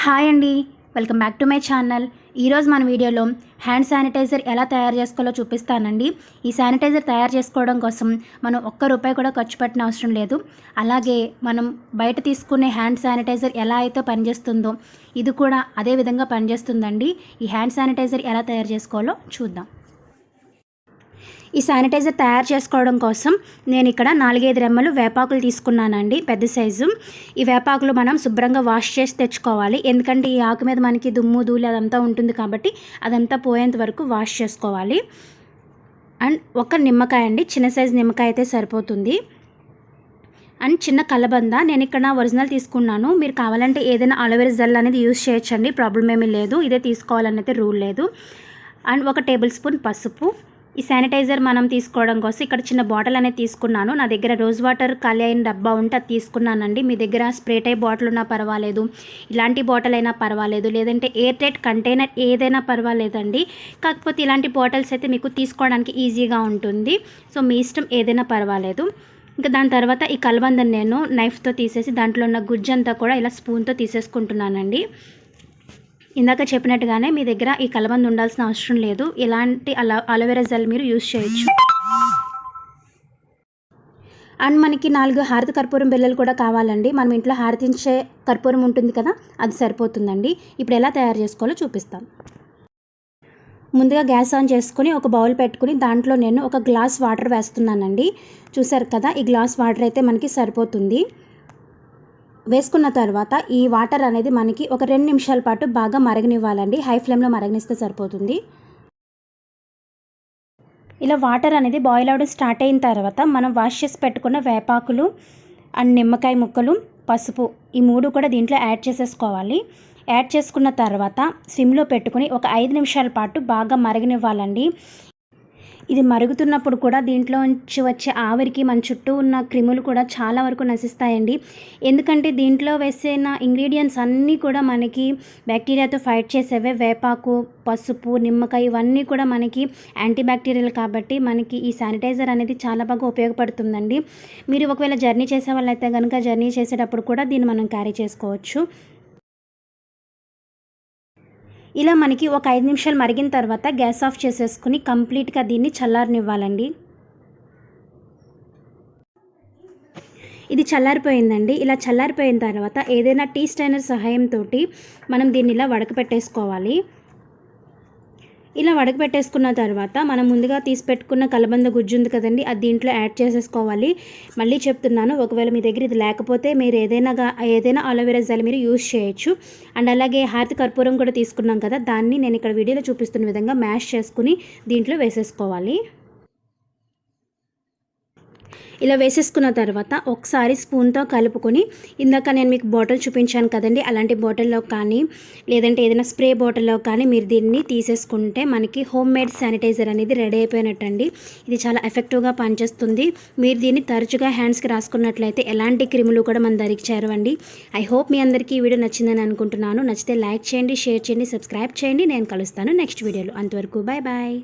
Hi అండి, welcome back to my channel. ఈరోజు మన వీడియోలో హ్యాండ్ శానిటైజర్ ఎలా తయారు చేసుకోవాలో చూపిస్తానండి. ఈ శానిటైజర్ తయారు చేసుకోవడం కోసం మనం ₹1 కూడా ఖర్చు పెట్టిన అవసరం లేదు. అలాగే మనం బయట తీసుకునే హ్యాండ్ శానిటైజర్ ఎలా అయితే పనిచేస్తుందో ఇది కూడా అదే విధంగా పనిచేస్తుందండి. ఈ హ్యాండ్ శానిటైజర్ ఎలా తయారు చేసుకోవాలో చూద్దాం. ఈ శానిటైజర్ తయారు చేసుకోవడం కోసం నేను ఇక్కడ 4-5 రెమ్మలు వేపాకులు తీసుకున్నానండి, పెద్ద సైజు. ఈ వేపాకులు మనం శుభ్రంగా వాష్ చేసి తెచ్చుకోవాలి, ఎందుకంటే ఈ ఆకు మీద మనకి దుమ్ము ధూళి అదంతా ఉంటుంది కాబట్టి అదంతా పోయేంత వరకు వాష్ చేసుకోవాలి. అండ్ ఒక నిమ్మకాయ అండి, చిన్న సైజు నిమ్మకాయ అయితే సరిపోతుంది. అండ్ చిన్న కలబంద, నేను ఇక్కడ ఒరిజినల్ తీసుకున్నాను. మీరు కావాలంటే ఏదైనా అలోవెరా జెల్ అనేది యూజ్ చేయొచ్చండి, ప్రాబ్లం ఏమీ లేదు. ఇదే తీసుకోవాలనేది రూల్ లేదు. అండ్ 1 టేబుల్ స్పూన్ పసుపు. ఈ శానిటైజర్ మనం తీసుకోవడం కోసం ఇక్కడ చిన్న బాటిల్ అనేది తీసుకున్నాను. నా దగ్గర రోజ్ వాటర్ ఖాళీ అయిన డబ్బా ఉంటే అది తీసుకున్నానండి. మీ దగ్గర స్ప్రే టైప్ బాటిల్ ఉన్నా పర్వాలేదు, ఇలాంటి బాటిల్ అయినా పర్వాలేదు, లేదంటే ఎయిర్ టైట్ కంటైనర్ ఏదైనా పర్వాలేదండి. కాకపోతే ఇలాంటి బాటిల్స్ అయితే మీకు తీసుకోవడానికి ఈజీగా ఉంటుంది. సో మీ ఇష్టం, ఏదైనా పర్వాలేదు. ఇంకా దాని తర్వాత ఈ కలబందని నేను నైఫ్తో తీసేసి దాంట్లో ఉన్న గుజ్జంతా కూడా ఇలా స్పూన్తో తీసేసుకుంటున్నానండి. ఇందాక చెప్పినట్టుగానే మీ దగ్గర ఈ కలబంద ఉండాల్సిన అవసరం లేదు, ఇలాంటి అలోవెరా జెల్ మీరు యూజ్ చేయొచ్చు. అండ్ మనకి 4 హారతి కర్పూరం బిళ్ళలు కూడా కావాలండి. మనం ఇంట్లో హారతించే కర్పూరం ఉంటుంది కదా, అది సరిపోతుందండి. ఇప్పుడు ఎలా తయారు చేసుకోవాలో చూపిస్తాను. ముందుగా గ్యాస్ ఆన్ చేసుకుని ఒక బౌల్ పెట్టుకుని దాంట్లో నేను 1 గ్లాస్ వాటర్ వేస్తున్నానండి. చూసారు కదా, ఈ గ్లాస్ వాటర్ అయితే మనకి సరిపోతుంది. వేసుకున్న తర్వాత ఈ వాటర్ అనేది మనకి ఒక 2 నిమిషాల పాటు బాగా మరగనివ్వాలండి. హై ఫ్లేమ్లో మరగనిస్తే సరిపోతుంది. ఇలా వాటర్ అనేది బాయిల్ అవ్వడం స్టార్ట్ అయిన తర్వాత మనం వాష్ చేసి పెట్టుకున్న వేపాకులు అండ్ నిమ్మకాయ ముక్కలు, పసుపు, ఈ 3 కూడా దీంట్లో యాడ్ చేసేసుకోవాలి. యాడ్ చేసుకున్న తర్వాత సిమ్లో పెట్టుకుని ఒక 5 నిమిషాల పాటు బాగా మరగనివ్వాలండి. ఇది మరుగుతున్నప్పుడు కూడా దీంట్లో నుంచి వచ్చే ఆవిరికి మన చుట్టూ ఉన్న క్రిములు కూడా చాలా వరకు నశిస్తాయండి. ఎందుకంటే దీంట్లో వేసిన ఇంగ్రీడియంట్స్ అన్నీ కూడా మనకి బ్యాక్టీరియాతో ఫైట్ చేసేవే. వేపాకు, పసుపు, నిమ్మకాయ ఇవన్నీ కూడా మనకి యాంటీ బ్యాక్టీరియల్ కాబట్టి మనకి ఈ శానిటైజర్ అనేది చాలా బాగా ఉపయోగపడుతుందండి. మీరు ఒకవేళ జర్నీ చేసే వాళ్ళైతే కనుక జర్నీ చేసేటప్పుడు కూడా దీన్ని మనం క్యారీ చేసుకోవచ్చు. ఇలా మనకి ఒక 5 నిమిషాలు మరిగిన తర్వాత గ్యాస్ ఆఫ్ చేసేసుకుని కంప్లీట్గా దీన్ని చల్లారనివ్వాలండి. ఇది చల్లారిపోయిందండి. ఇలా చల్లారిపోయిన తర్వాత ఏదైనా టీ స్టైనర్ సహాయంతో మనం దీన్ని ఇలా వడకపెట్టేసుకోవాలి. ఇలా వడకపెట్టేసుకున్న తర్వాత మనం ముందుగా తీసి పెట్టుకున్న కలబంద గుజ్జు ఉంది కదండి, అది దీంట్లో యాడ్ చేసేసుకోవాలి. మళ్ళీ చెప్తున్నాను, ఒకవేళ మీ దగ్గర ఇది లేకపోతే మీరు ఏదైనా అలోవెరా జెల్ మీరు యూజ్ చేయొచ్చు. అండ్ అలాగే హారతి కర్పూరం కూడా తీసుకున్నాం కదా, దాన్ని నేను ఇక్కడ వీడియోలో చూపిస్తున్న విధంగా మ్యాష్ చేసుకుని దీంట్లో వేసేసుకోవాలి. ఇలా వేసేసుకున్న తర్వాత ఒకసారి స్పూన్తో కలుపుకొని, ఇందాక నేను మీకు బాటిల్ చూపించాను కదండి, అలాంటి బాటిల్లో కానీ లేదంటే ఏదైనా స్ప్రే బాటిల్లో కానీ మీరు దీన్ని తీసేసుకుంటే మనకి హోమ్ మేడ్ శానిటైజర్ అనేది రెడీ అయిపోయినట్టండి. ఇది చాలా ఎఫెక్టివ్గా పనిచేస్తుంది. మీరు దీన్ని తరచుగా హ్యాండ్స్కి రాసుకున్నట్లయితే ఎలాంటి క్రిములు కూడా మన దరికి చేరవండి. ఐ హోప్ మీ అందరికీ ఈ వీడియో నచ్చిందని అనుకుంటున్నాను. నచ్చితే లైక్ చేయండి, షేర్ చేయండి, సబ్స్క్రైబ్ చేయండి. నేను కలుస్తాను నెక్స్ట్ వీడియోలో. అంతవరకు బాయ్ బాయ్.